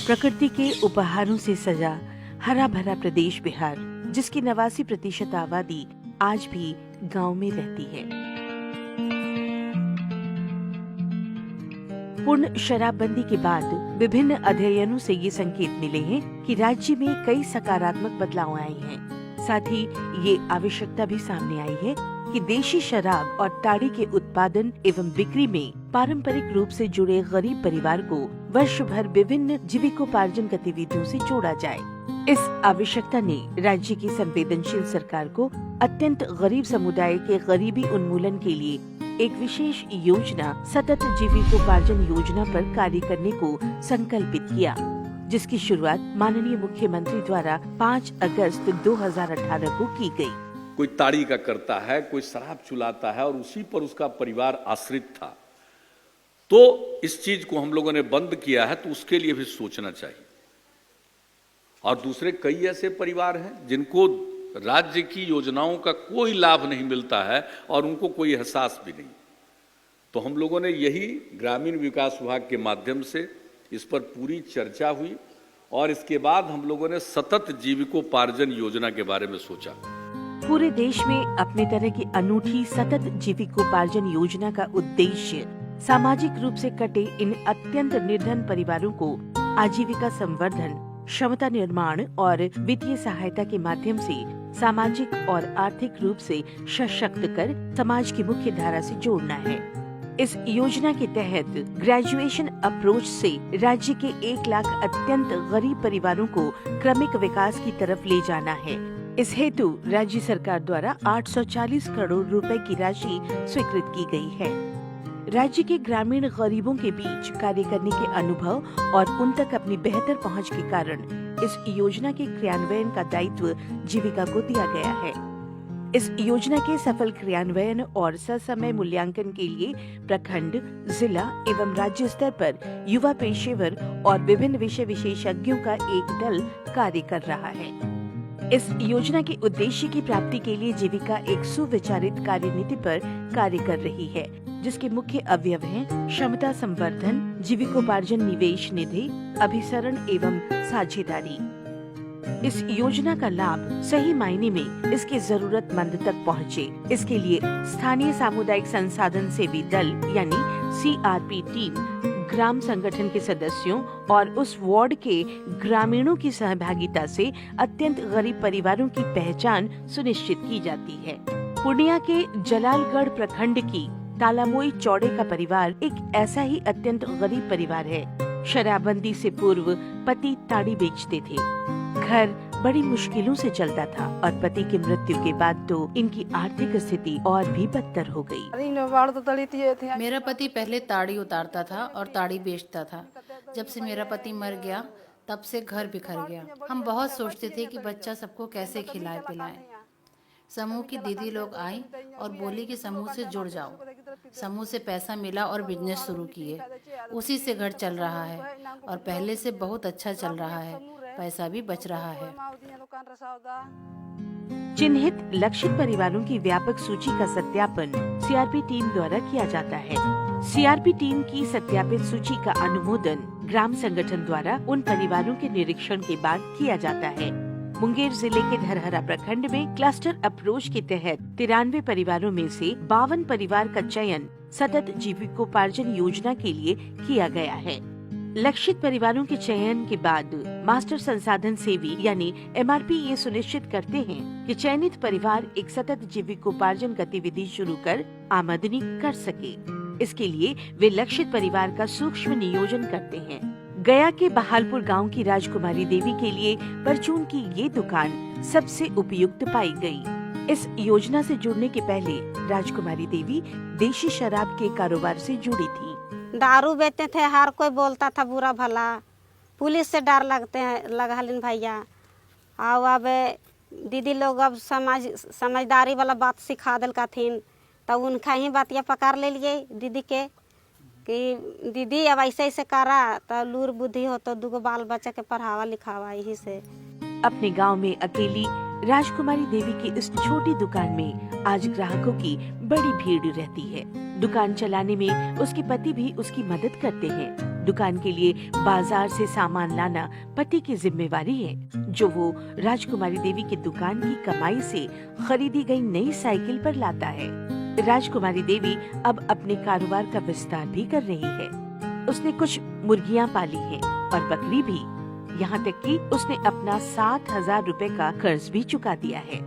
प्रकृति के उपहारों से सजा हरा भरा प्रदेश बिहार, जिसकी 89% आबादी आज भी गांव में रहती है। पूर्ण शराबबंदी के बाद विभिन्न अध्ययनों से ये संकेत मिले हैं कि राज्य में कई सकारात्मक बदलाव आए हैं। साथ ही ये आवश्यकता भी सामने आई है कि देशी शराब और ताड़ी के उत्पादन एवं बिक्री में पारंपरिक रूप से जुड़े गरीब परिवार को वर्ष भर विभिन्न जीविकोपार्जन गतिविधियों से जोड़ा जाए। इस आवश्यकता ने राज्य की संवेदनशील सरकार को अत्यंत गरीब समुदाय के गरीबी उन्मूलन के लिए एक विशेष योजना सतत जीविकोपार्जन योजना पर कार्य करने को संकल्पित किया, जिसकी शुरुआत माननीय मुख्यमंत्री द्वारा 5 अगस्त 2018 को की गई। कोई ताड़ी का करता है, कोई शराब चुलाता है और उसी पर उसका परिवार आश्रित था। तो इस चीज को हम लोगों ने बंद किया है, तो उसके लिए भी सोचना चाहिए। और दूसरे कई ऐसे परिवार हैं जिनको राज्य की योजनाओं का कोई लाभ नहीं मिलता है और उनको कोई एहसास भी नहीं। तो हम लोगों ने यही ग्रामीण विकास विभाग के माध्यम से इस पर पूरी चर्चा हुई और इसके बाद हम लोगों ने सतत जीविकोपार्जन योजना के बारे में सोचा। पूरे देश में अपने तरह की अनूठी सतत जीविकोपार्जन योजना का उद्देश्य सामाजिक रूप से कटे इन अत्यंत निर्धन परिवारों को आजीविका संवर्धन, क्षमता निर्माण और वित्तीय सहायता के माध्यम से सामाजिक और आर्थिक रूप से सशक्त कर समाज की मुख्य धारा से जोड़ना है। इस योजना के तहत ग्रेजुएशन अप्रोच से राज्य के 1 लाख अत्यंत गरीब परिवारों को क्रमिक विकास की तरफ ले जाना है। इस हेतु राज्य सरकार द्वारा 840 करोड़ रुपए की राशि स्वीकृत की गई है। राज्य के ग्रामीण गरीबों के बीच कार्य करने के अनुभव और उन तक अपनी बेहतर पहुंच के कारण इस योजना के क्रियान्वयन का दायित्व जीविका को दिया गया है। इस योजना के सफल क्रियान्वयन और ससमय मूल्यांकन के लिए प्रखंड, जिला एवं राज्य स्तर पर युवा पेशेवर और विभिन्न विषय विशेषज्ञों का एक दल कार्य कर रहा है। इस योजना के उद्देश्य की प्राप्ति के लिए जीविका एक सुविचारित कार्यनीति पर कार्य कर रही है, जिसके मुख्य अवयव हैं क्षमता संवर्धन, जीविकोपार्जन निवेश निधि, अभिसरण एवं साझेदारी। इस योजना का लाभ सही मायने में इसके जरूरतमंद तक पहुँचे, इसके लिए स्थानीय सामुदायिक संसाधन सेवी दल यानी CRP टीम, ग्राम संगठन के सदस्यों और उस वार्ड के ग्रामीणों की सहभागिता से अत्यंत गरीब परिवारों की पहचान सुनिश्चित की जाती है। पूर्णिया के जलालगढ़ प्रखंड की तालामोई चौड़े का परिवार एक ऐसा ही अत्यंत गरीब परिवार है। शराबबंदी से पूर्व पति ताड़ी बेचते थे, घर बड़ी मुश्किलों से चलता था और पति की मृत्यु के बाद तो इनकी आर्थिक स्थिति और भी बदतर हो गई। मेरा पति पहले ताड़ी उतारता था और ताड़ी बेचता था। जब से मेरा पति मर गया तब से घर बिखर गया। हम बहुत सोचते थे कि बच्चा सबको कैसे खिलाए पिलाएं। समूह की दीदी लोग आई और बोली कि समूह से जुड़ जाओ। समूह से पैसा मिला और बिजनेस शुरू किए। उसी से घर चल रहा है और पहले से बहुत अच्छा चल रहा है, पैसा भी बच रहा है। चिन्हित लक्षित परिवारों की व्यापक सूची का सत्यापन CRP टीम द्वारा किया जाता है। CRP टीम की सत्यापित सूची का अनुमोदन ग्राम संगठन द्वारा उन परिवारों के निरीक्षण के बाद किया जाता है। मुंगेर जिले के धरहरा प्रखंड में क्लस्टर अप्रोच के तहत 93 परिवारों में से 52 परिवार का चयन सतत जीविकोपार्जन योजना के लिए किया गया है। लक्षित परिवारों के चयन के बाद मास्टर संसाधन सेवी यानी MRP ये सुनिश्चित करते हैं कि चयनित परिवार एक सतत जीविकोपार्जन गतिविधि शुरू कर आमदनी कर सके। इसके लिए वे लक्षित परिवार का सूक्ष्म नियोजन करते हैं। गया के बहालपुर गांव की राजकुमारी देवी के लिए परचून की ये दुकान सबसे उपयुक्त पाई गई। इस योजना से जुड़ने के पहले राजकुमारी देवी देशी शराब के कारोबार से जुड़ी थी। दारू बेचते थे, हर कोई बोलता था बुरा भला, पुलिस से डर लगा लिन भैया। और अब दीदी लोग अब समझदारी वाला बात सिखा दिल थीन, तब उनका ही बातिया पकड़ ले लिए दीदी के कि दीदी अब ऐसे ऐसे करा तो लूर बुद्धि हो तो 2 बाल बच्चा के पढ़ावा लिखावा। यही से अपने गांव में अकेली राजकुमारी देवी की इस छोटी दुकान में आज ग्राहकों की बड़ी भीड़ रहती है। दुकान चलाने में उसके पति भी उसकी मदद करते हैं। दुकान के लिए बाजार से सामान लाना पति की जिम्मेवारी है, जो वो राजकुमारी देवी की दुकान की कमाई से खरीदी गई नई साइकिल पर लाता है। राजकुमारी देवी अब अपने कारोबार का विस्तार भी कर रही है। उसने कुछ मुर्गियां पाली हैं और बकरी भी। यहाँ तक कि उसने अपना 60,000 रुपए का कर्ज भी चुका दिया है।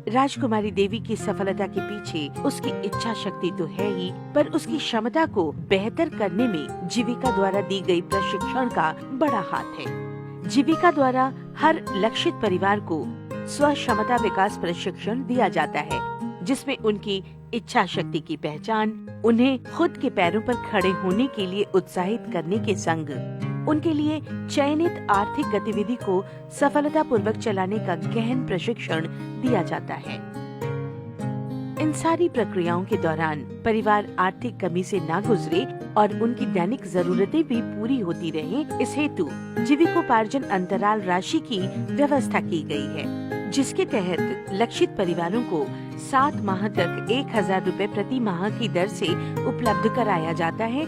राजकुमारी देवी की सफलता के पीछे उसकी इच्छा शक्ति तो है ही, पर उसकी क्षमता को बेहतर करने में जीविका द्वारा दी गई प्रशिक्षण का बड़ा हाथ है। जीविका द्वारा हर लक्षित परिवार को स्व क्षमता विकास प्रशिक्षण दिया जाता है, जिसमें उनकी इच्छा शक्ति की पहचान, उन्हें खुद के पैरों पर खड़े होने के लिए उत्साहित करने के संग उनके लिए चयनित आर्थिक गतिविधि को सफलतापूर्वक चलाने का गहन प्रशिक्षण दिया जाता है। इन सारी प्रक्रियाओं के दौरान परिवार आर्थिक कमी से ना गुजरे और उनकी दैनिक जरूरतें भी पूरी होती रहें, इस हेतु जीविकोपार्जन अंतराल राशि की व्यवस्था की गई है, जिसके तहत लक्षित परिवारों को 7 माह तक 1,000 रुपए प्रति माह की दर से उपलब्ध कराया जाता है,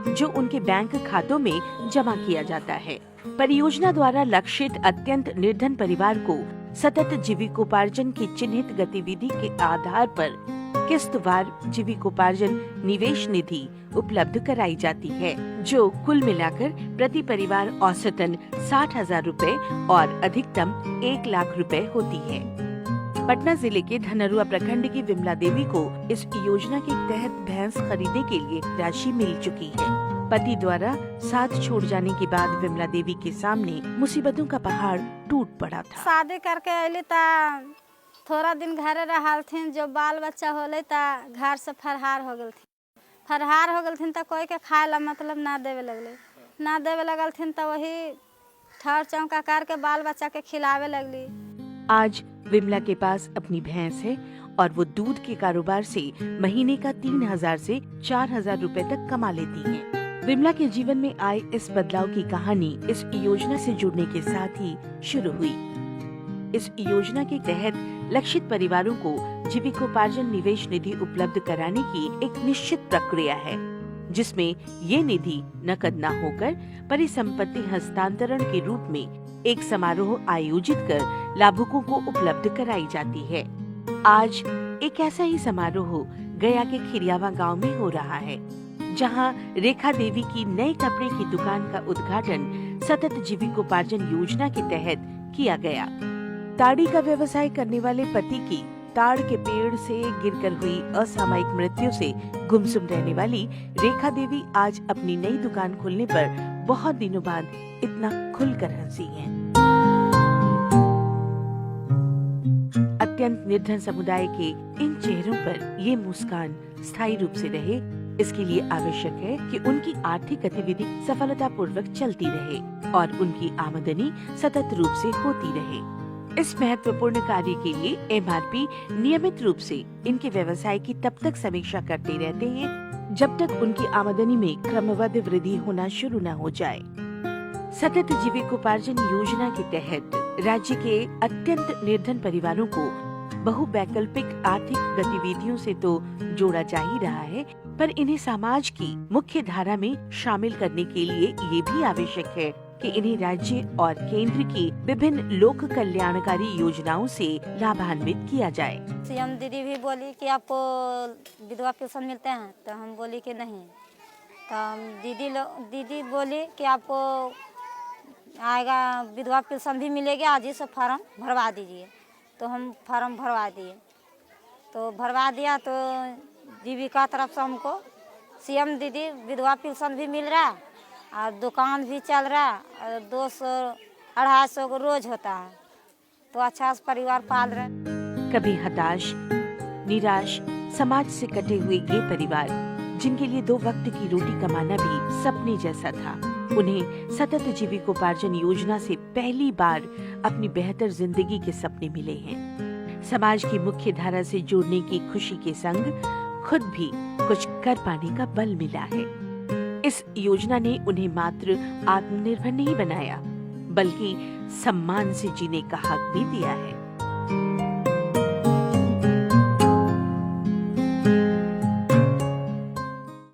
जो उनके बैंक खातों में जमा किया जाता है। परियोजना द्वारा लक्षित अत्यंत निर्धन परिवार को सतत जीविकोपार्जन की चिन्हित गतिविधि के आधार पर किस्तवार जीविकोपार्जन निवेश निधि उपलब्ध कराई जाती है, जो कुल मिलाकर प्रति परिवार औसतन 60,000 रुपए और अधिकतम 1 लाख रुपए होती है। पटना जिले के धनरुआ प्रखंड की विमला देवी को इस योजना के तहत भैंस खरीदने के लिए राशि मिल चुकी है। पति द्वारा साथ छोड़ जाने के बाद विमला देवी के सामने मुसीबतों का पहाड़ टूट पड़ा था। शादी करके अली ता थोड़ा दिन घरे रहल थीन, जो बाल बच्चा होले ता घर से फरहार हो गल थी। फरहार हो गल थीन ता कोई के खाए ला मतलब ना देवे लगल थीन, ता वही ठर चौका करके बाल बच्चा के खिलावे लगली। आज विमला के पास अपनी भैंस है और वो दूध के कारोबार से महीने का 3,000 से 4,000 रुपए तक कमा लेती है। विमला के जीवन में आए इस बदलाव की कहानी इस योजना से जुड़ने के साथ ही शुरू हुई। इस योजना के तहत लक्षित परिवारों को जीविकोपार्जन निवेश निधि उपलब्ध कराने की एक निश्चित प्रक्रिया है, जिसमें ये निधि नकद न होकर परिसंपत्ति हस्तांतरण के रूप में एक समारोह आयोजित कर लाभुकों को उपलब्ध कराई जाती है। आज एक ऐसा ही समारोह गया के खिरियावा गांव में हो रहा है, जहां रेखा देवी की नए कपड़े की दुकान का उद्घाटन सतत जीविकोपार्जन योजना के तहत किया गया। ताड़ी का व्यवसाय करने वाले पति की ताड़ के पेड़ से गिरकर हुई असामयिक मृत्यु से गुमसुम रहने वाली रेखा देवी आज अपनी नई दुकान खोलने पर बहुत दिनों बाद इतना खुलकर हंसी हैं। अत्यंत निर्धन समुदाय के इन चेहरों पर ये मुस्कान स्थायी रूप से रहे, इसके लिए आवश्यक है कि उनकी आर्थिक गतिविधि सफलतापूर्वक चलती रहे और उनकी आमदनी सतत रूप से होती रहे। इस महत्वपूर्ण कार्य के लिए MRP नियमित रूप से इनके व्यवसाय की तब तक समीक्षा करते रहते हैं, जब तक उनकी आमदनी में क्रमबद्ध वृद्धि होना शुरू न हो जाए। सतत जीविकोपार्जन योजना के तहत राज्य के अत्यंत निर्धन परिवारों को बहुवैकल्पिक आर्थिक गतिविधियों से तो जोड़ा जा ही रहा है, पर इन्हें समाज की मुख्य धारा में शामिल करने के लिए ये भी आवश्यक है कि इन्हें राज्य और केंद्र की विभिन्न लोक कल्याणकारी योजनाओं से लाभान्वित किया जाए। सीएम दीदी भी बोली कि आपको विधवा पेंशन मिलते हैं, तो हम बोली कि नहीं। तो दीदी बोली कि आपको आएगा विधवा पेंशन भी मिलेगी, आज ही से फॉर्म भरवा दीजिए। तो हम फॉर्म भरवा दिए, तो भरवा दिया तो जीविका तरफ से हमको सीएम दीदी विधवा पेंशन भी मिल रहा है और दुकान भी चल रहा है, 200-250 को रोज होता है, तो अच्छा से परिवार पाल रहे। कभी हताश, निराश, समाज से कटे हुए ये परिवार, जिनके लिए 2 वक्त की रोटी कमाना भी सपने जैसा था, उन्हें सतत जीविकोपार्जन योजना से पहली बार अपनी बेहतर जिंदगी के सपने मिले हैं। समाज की मुख्य धारा से जुड़ने की खुशी के संग खुद भी कुछ कर पाने का बल मिला है। इस योजना ने उन्हें मात्र आत्मनिर्भर नहीं बनाया, बल्कि सम्मान से जीने का हक भी दिया है।